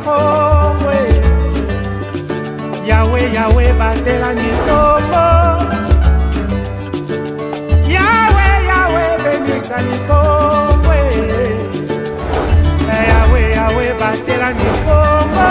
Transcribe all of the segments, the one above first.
komwe Yahweh Yahweh batela nikombo Yahweh Yahweh benisa nikomwe Yahweh Yahweh batela nikombo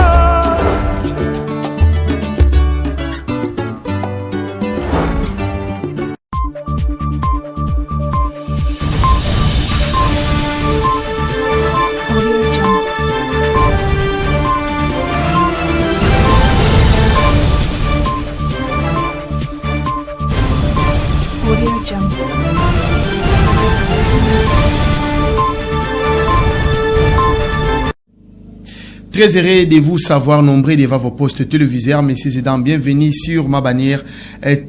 Très heureux de vous savoir nombreux devant vos postes téléviseurs. Messieurs et dames, bienvenue sur ma bannière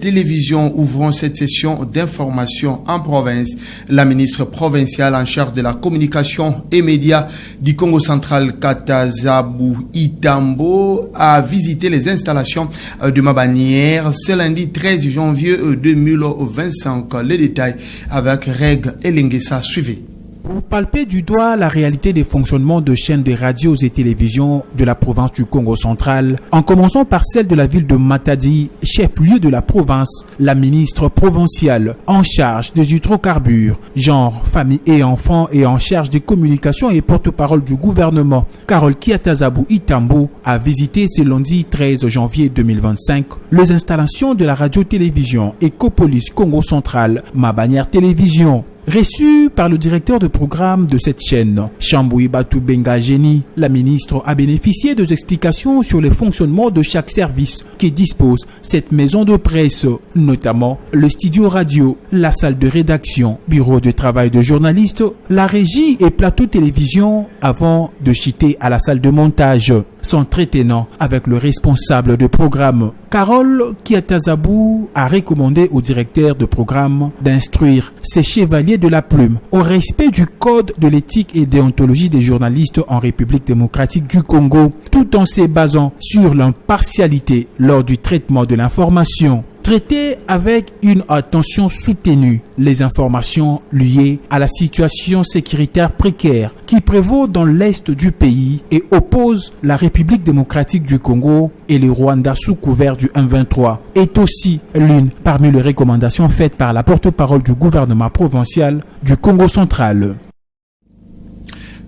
télévision. Ouvrons cette session d'information en province. La ministre provinciale en charge de la communication et médias du Congo central, Katazabu Itambo, a visité les installations de ma bannière ce lundi 13 janvier 2025. Les détails avec Reg Elengesa. Suivez. Pour palper du doigt la réalité des fonctionnements de chaînes de radios et télévisions de la province du Congo central, en commençant par celle de la ville de Matadi, chef-lieu de la province, la ministre provinciale en charge des hydrocarbures, genre, famille et enfants et en charge des communications et porte-parole du gouvernement, Carole Kiatazabu Itambo, a visité ce lundi 13 janvier 2025 les installations de la radio-télévision Ecopolis Congo central, ma bannière télévision. Reçu par le directeur de programme de cette chaîne, Chamboui Batou Bengageni, la ministre a bénéficié des explications sur le fonctionnement de chaque service qui dispose cette maison de presse, notamment le studio radio, la salle de rédaction, bureau de travail de journalistes, la régie et plateau télévision avant de chuter à la salle de montage. S'entretenant avec le responsable de programme, Carole Kiatazabu a recommandé au directeur de programme d'instruire ses chevaliers de la plume au respect du code de l'éthique et déontologie des journalistes en République démocratique du Congo, tout en se basant sur l'impartialité lors du traitement de l'information. Traiter avec une attention soutenue les informations liées à la situation sécuritaire précaire qui prévaut dans l'est du pays et oppose la République démocratique du Congo et le Rwanda sous couvert du M23 est aussi l'une parmi les recommandations faites par la porte-parole du gouvernement provincial du Congo central.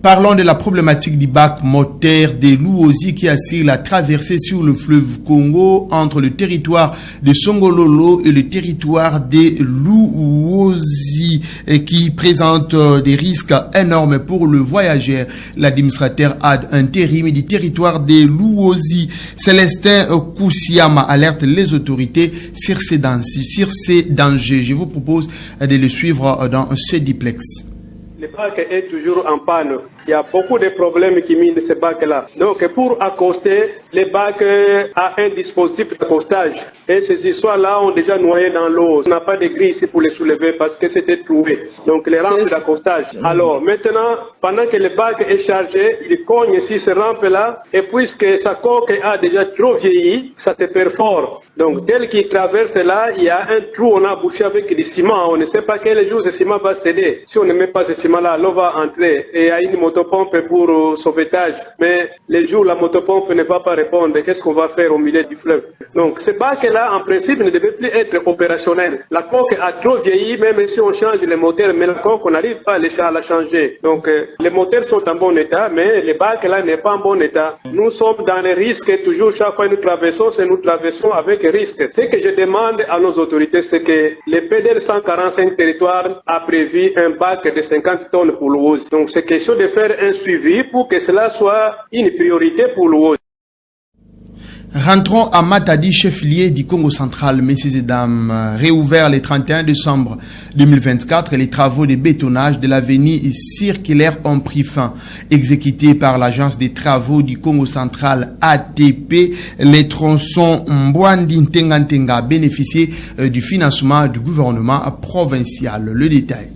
Parlons de la problématique du bac moteur des Luozi qui assure la traversée sur le fleuve Congo entre le territoire de Songololo et le territoire des Luozi qui présente des risques énormes pour le voyageur. L'administrateur ad intérim du territoire des Luozi, Célestin Koussiama, alerte les autorités sur ces dangers. Je vous propose de le suivre dans ce duplex. Le bac est toujours en panne. Il y a beaucoup de problèmes qui minent ce bac-là. Donc, pour accoster, le bac a un dispositif d'accostage. Et ces histoires-là ont déjà noyé dans l'eau. On n'a pas de grille ici pour les soulever parce que c'était trouvé. Donc, les rampes d'accostage. Alors, maintenant, pendant que le bac est chargé, il cogne ici ces rampes-là. Et puisque sa coque a déjà trop vieilli, ça te perfore. Donc, tel qu'il traverse là, il y a un trou, on a bouché avec du ciment. On ne sait pas quel jour ce ciment va céder. Si on ne met pas ce ciment-là, l'eau va entrer. Et il y a une motopompe pour sauvetage. Mais les jours, la motopompe ne va pas répondre. Qu'est-ce qu'on va faire au milieu du fleuve? Donc, ce bac-là, en principe, ne devait plus être opérationnel. La coque a trop vieilli, même si on change les moteurs, mais la coque, on n'arrive pas à la changer. Donc, les moteurs sont en bon état, mais le bac-là n'est pas en bon état. Nous sommes dans les risques toujours. Chaque fois que nous traversons avec risque. Ce que je demande à nos autorités, c'est que le PDL 145 territoires a prévu un bac de 50 tonnes pour l'OZ. Donc, c'est question de faire un suivi pour que cela soit une priorité pour l'OZ. Rentrons à Matadi, chef-lieu du Congo central, messieurs et dames. Réouvert le 31 décembre 2024, les travaux de bétonnage de l'avenue circulaire ont pris fin. Exécutés par l'agence des travaux du Congo central ATP, les tronçons Mbwandi Ntenga bénéficiaient du financement du gouvernement provincial. Le détail.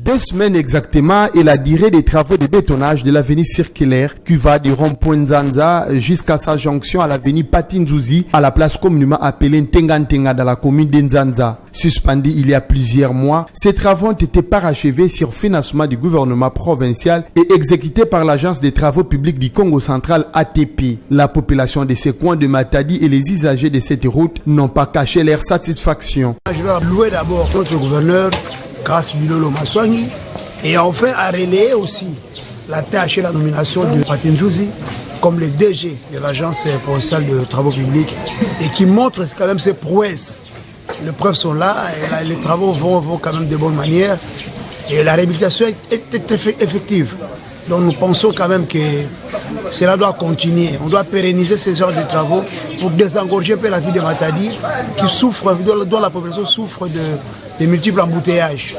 2 semaines exactement est la durée des travaux de bétonnage de l'avenue circulaire qui va du rond-point Nzanza jusqu'à sa jonction à l'avenue Patinzouzi à la place communément appelée Ntenga dans la commune d'Nzanza. Suspendu il y a plusieurs mois, ces travaux ont été parachevés sur financement du gouvernement provincial et exécutés par l'Agence des travaux publics du Congo central ATP. La population de ces coins de Matadi et les usagers de cette route n'ont pas caché leur satisfaction. Je vais louer d'abord notre gouverneur, grâce Bilolo Maswangi, et enfin à relayer aussi la tâche et la nomination de Patinjouzi comme le DG de l'Agence provinciale de travaux publics et qui montre quand même ses prouesses. Les preuves sont là, et les travaux vont quand même de bonne manière et la réhabilitation est effective. Donc nous pensons quand même que cela doit continuer. On doit pérenniser ces genres de travaux pour désengorger un peu la ville de Matadi qui souffre, dont la population souffre de multiples embouteillages.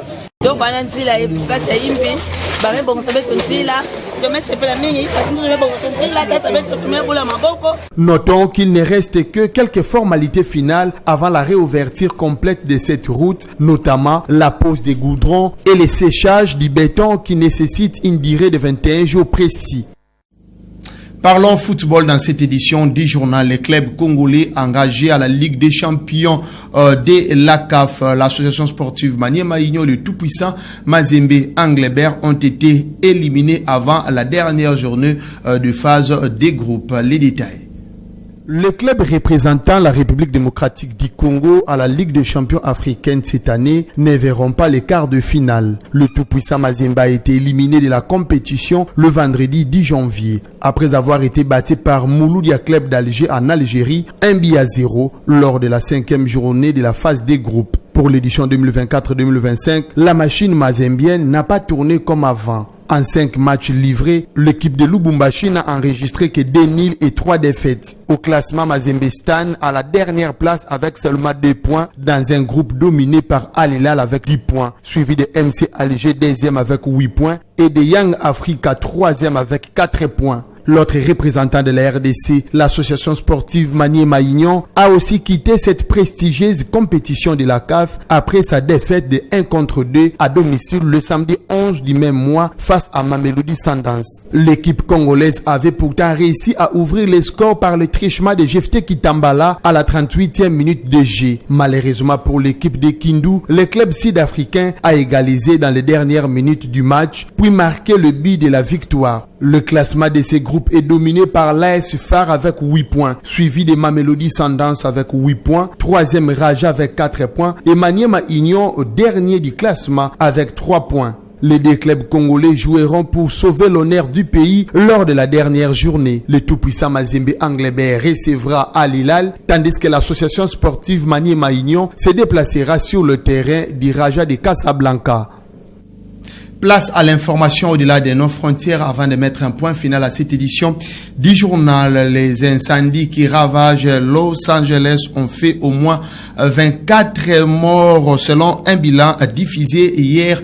Notons qu'il ne reste que quelques formalités finales avant la réouverture complète de cette route, notamment la pose des goudrons et le séchage du béton qui nécessite une durée de 21 jours précis. Parlons football dans cette édition du journal. Les clubs congolais engagés à la Ligue des champions de la CAF, l'association sportive Maniema Union, le tout-puissant Mazembe Anglebert ont été éliminés avant la dernière journée de phase des groupes. Les détails. Les clubs représentant la République démocratique du Congo à la Ligue des champions africaine cette année ne verront pas les quarts de finale. Le tout-puissant Mazembe a été éliminé de la compétition le vendredi 10 janvier, après avoir été battu par Mouloudia Club d'Alger en Algérie, 1-0 lors de la 5e journée de la phase des groupes. Pour l'édition 2024-2025, la machine mazembienne n'a pas tourné comme avant. En 5 matchs livrés, l'équipe de Lubumbashi n'a enregistré que 2 nuls et 3 défaites. Au classement, Mazembe Stan à la dernière place avec seulement 2 points dans un groupe dominé par Al Hilal avec 10 points, suivi de MC Alger 2e avec 8 points et de Young Africa 3e avec 4 points. L'autre représentant de la RDC, l'association sportive Maniema Union, a aussi quitté cette prestigieuse compétition de la CAF après sa défaite de 1-2 à domicile le samedi 11 du même mois face à Mamelodi Sundowns. L'équipe congolaise avait pourtant réussi à ouvrir les scores par le trichement de Jefté Kitambala à la 38e minute de jeu. Malheureusement pour l'équipe de Kindu, le club sud-africain a égalisé dans les dernières minutes du match, puis marqué le but de la victoire. Le classement de ces groupes est dominé par l'AS FAR avec 8 points, suivi de Mamelodi Sundowns avec 8 points, 3e Raja avec 4 points et Maniema Union au dernier du classement avec 3 points. Les 2 clubs congolais joueront pour sauver l'honneur du pays lors de la dernière journée. Le tout-puissant Mazembe Anglebert recevra Al Hilal, tandis que l'association sportive Maniema Union se déplacera sur le terrain du Raja de Casablanca. Place à l'information au-delà de nos frontières avant de mettre un point final à cette édition du journal. Les incendies qui ravagent Los Angeles ont fait au moins 24 morts selon un bilan diffusé hier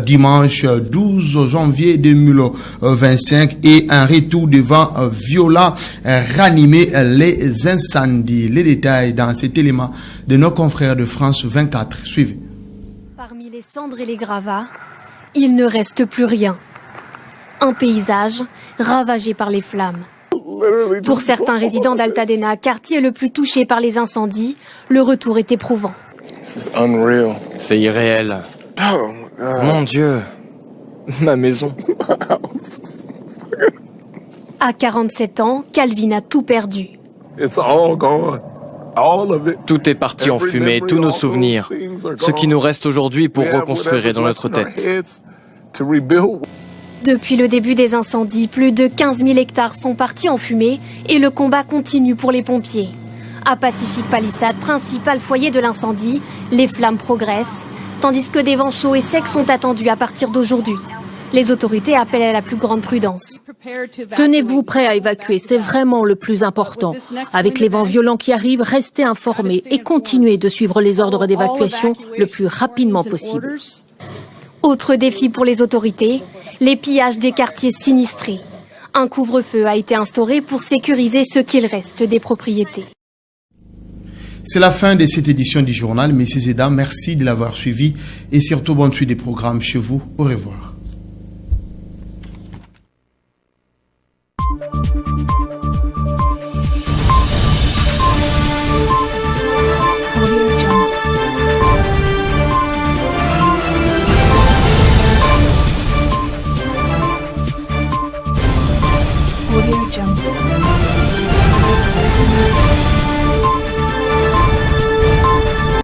dimanche 12 janvier 2025 et un retour de vent violent ranimé les incendies. Les détails dans cet élément de nos confrères de France 24. Suivez. Parmi les cendres et les gravats, il ne reste plus rien. Un paysage ravagé par les flammes. Pour certains résidents d'Altadena, quartier le plus touché par les incendies, le retour est éprouvant. C'est irréel. Mon Dieu, ma maison. À 47 ans, Calvin a tout perdu. Tout est parti en fumée, tous nos souvenirs. Ce qui nous reste aujourd'hui pour reconstruire est dans notre tête. Depuis le début des incendies, plus de 15 000 hectares sont partis en fumée et le combat continue pour les pompiers. À Pacific Palisades, principal foyer de l'incendie, les flammes progressent, tandis que des vents chauds et secs sont attendus à partir d'aujourd'hui. Les autorités appellent à la plus grande prudence. Tenez-vous prêts à évacuer, c'est vraiment le plus important. Avec les vents violents qui arrivent, restez informés et continuez de suivre les ordres d'évacuation le plus rapidement possible. Autre défi pour les autorités, les pillages des quartiers sinistrés. Un couvre-feu a été instauré pour sécuriser ce qu'il reste des propriétés. C'est la fin de cette édition du journal. Messieurs et dames, merci de l'avoir suivi et surtout bonne suite des programmes chez vous. Au revoir. Audio Jungle.